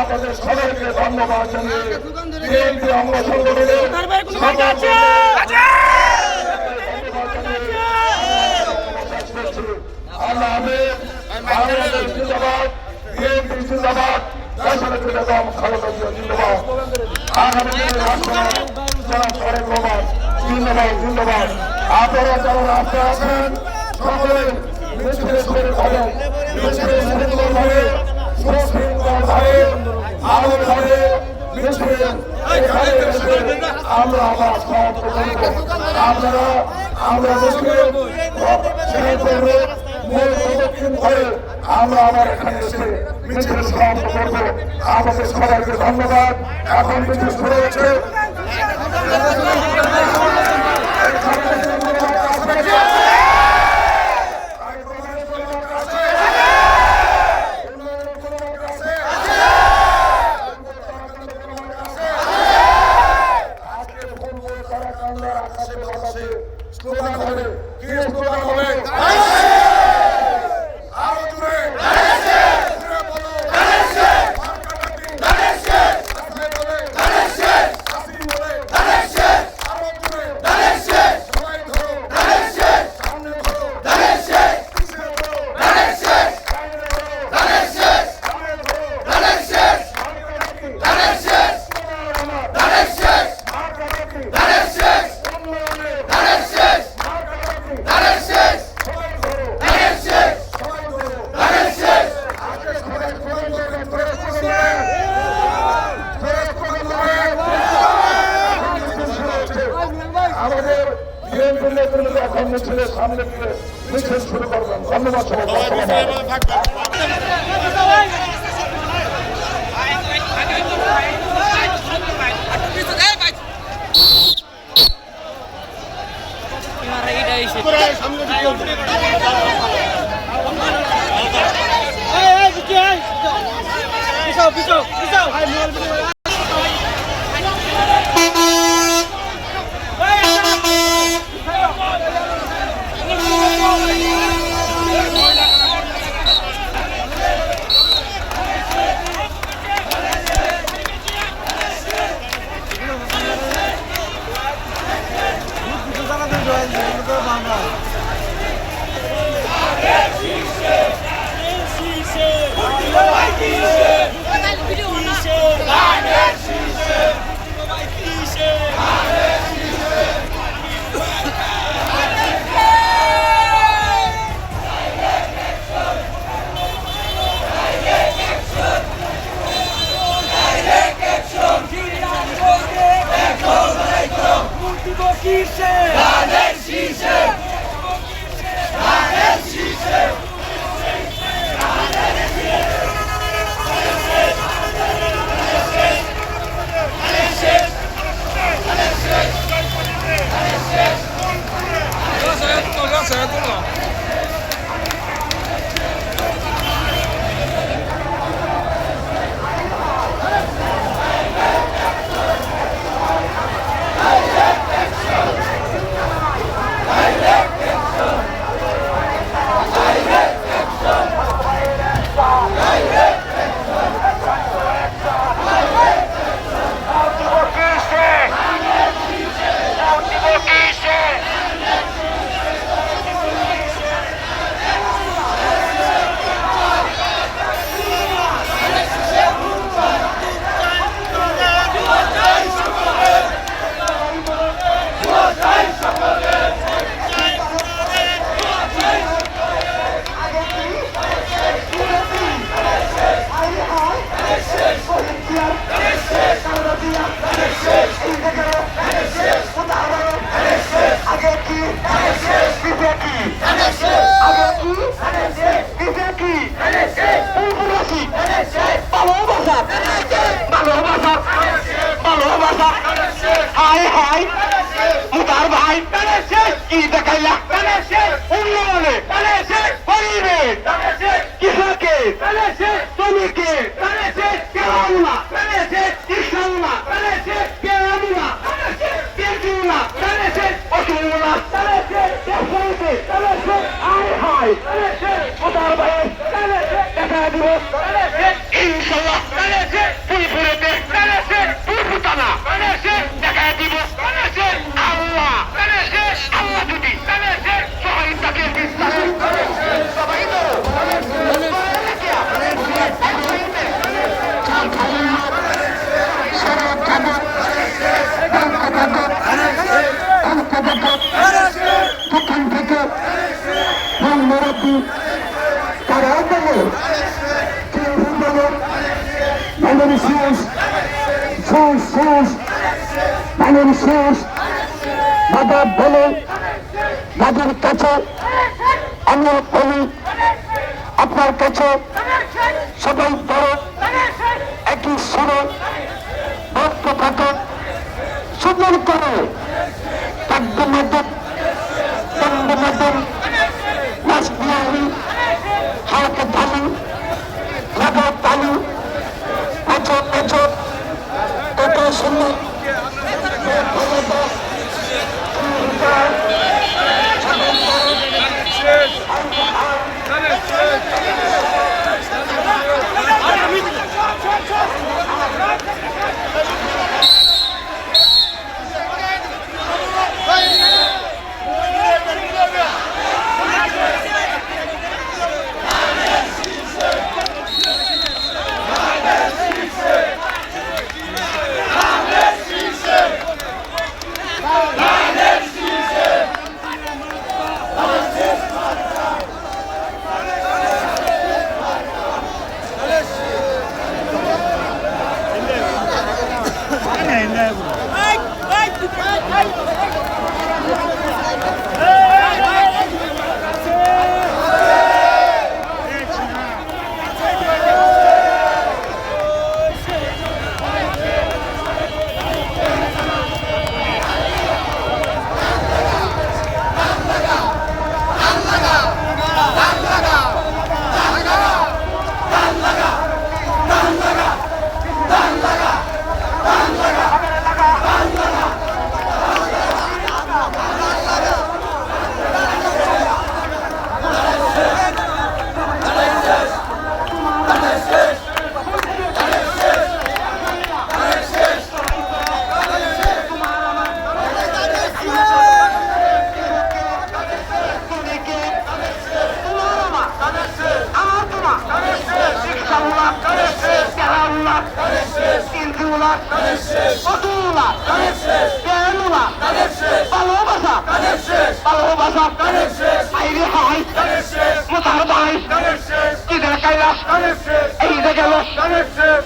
আপনাদের সবাইকে ধন্যবাদ জানিয়ে বিএনপি অঙ্গ সংগঠনের আল্লাহ হাফেজ। বাংলাদেশ জিন্দাবাদ, বিএনপি জিন্দাবাদ, দেশনেত্রী বেগম খালেদা জিয়া জিন্দাবাদ। আগামী দিনের রাষ্ট্রপতি জনাব তারেক রহমান জিন্দাবাদ জিন্দাবাদ। আপনারা যারা রাস্তায় আছেন সকলে মিছিলে শরীর হবেন, মিছিলে সুন্দরভাবে সুশৃঙ্খলভাবে আলোভাবে মিছিলে এখানে এসে আমরা আবার সমাপ্ত করব। আপনারা আমরা মুসলিম সেই করবো মূল প্রদক্ষিণ করে আমরা আবার এখানে এসে মিছিল সমাপ্ত করবো। আমাদের সবাইকে ধন্যবাদ। এখন মিছিল শুরু হচ্ছে। স্লোগান হবে, কি স্লোগান হবে? আমাদের বিএনপি নেতৃত্ব এখন মিছিলের সামনে গিয়ে মিছিল শুরু করবেন। ধন্যবাদ সবাই। হাই হাই মুতার ভাই কি দেখাইলা উন্নয়নে করিবে কৃষকে শ্রমিকে কেরামুনা কৃষ্ণমুনা কেরামুনা কেজুনা অসুমুনা হাই হাই মুতার ভাই দেখা দিব ইনশাল্লাহ ফুলপুরেতে ফুলপুতানা দেখায় দিব আল্লাহ আল্লাহ যদি সবাই তাকে সবাই তো মুরব্বী তারা বলে বাঙালি শেষ বাঙালি শেষ বাবা বলে দাদার কাছে আমরা বলি আপনার কাছে সবাই বড় একই সুরে ভক্ত থাকে সুন্দর করে থাকবে মাদক বন্ধু মাদক রাসবিহারি হালকা ঢালু লাগা তালু বছর বছর এটা শুনে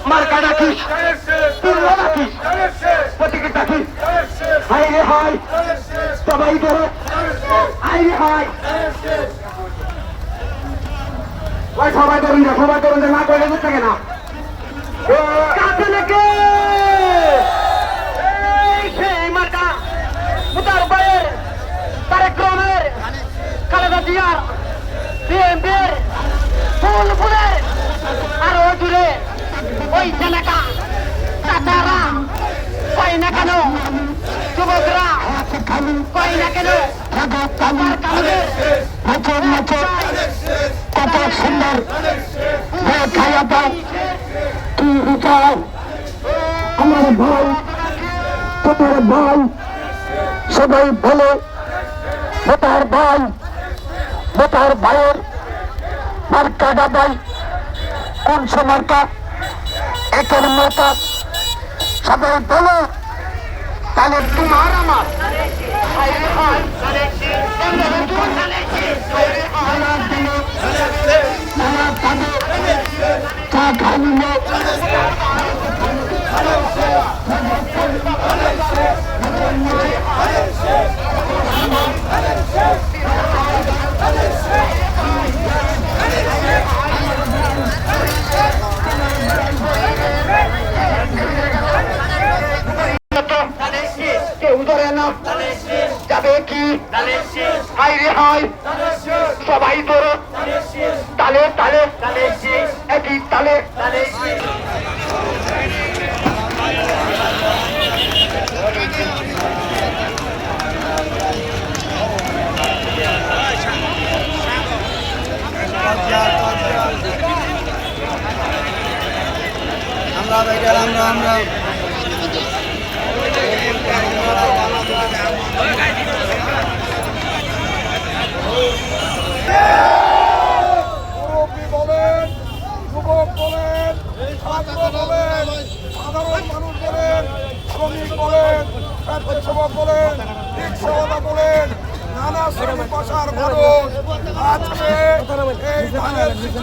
মার্কা ডাকি ডাকি প্রতীকে ডাকি হাইরে হাই সবাই ধরো হাইরে হাই সবাই ধরুন যে না করে থাকে না কাছে নাকি সেই মার্কা মুতার ভাইয়ের তারেক রহমানের খালেদা জিয়ার বিএনপির ফুলের আরো জুড়ে ওই জেলাকা চাচারা কয় না কেন যুবকরা কয় না কেন কত সুন্দর খাওয়া দাও কি চাও আমার ভাই তোমার ভাই সবাই বলে ভোটার ভাইয়ের মার্কা দাবাই কোন মার্কা একের মার্কা সবাই বলো তাহলে তোমার আমার চা খাইলে কেউ ধরে না যাবে কি হাইরে হাই সবাই ধরো তালে তালে একই তালে মুরব্বী বলেন, যুবক বলেন, ছাত্র বলেন, সাধারণ মানুষ বলেন, শ্রমিক বলেন, স্বেচ্ছাসেবক বলেন, রিক্সাওয়ালা বলেন, নানা শ্রেণী পেশার মানুষ আজকে এই ধানের শীষে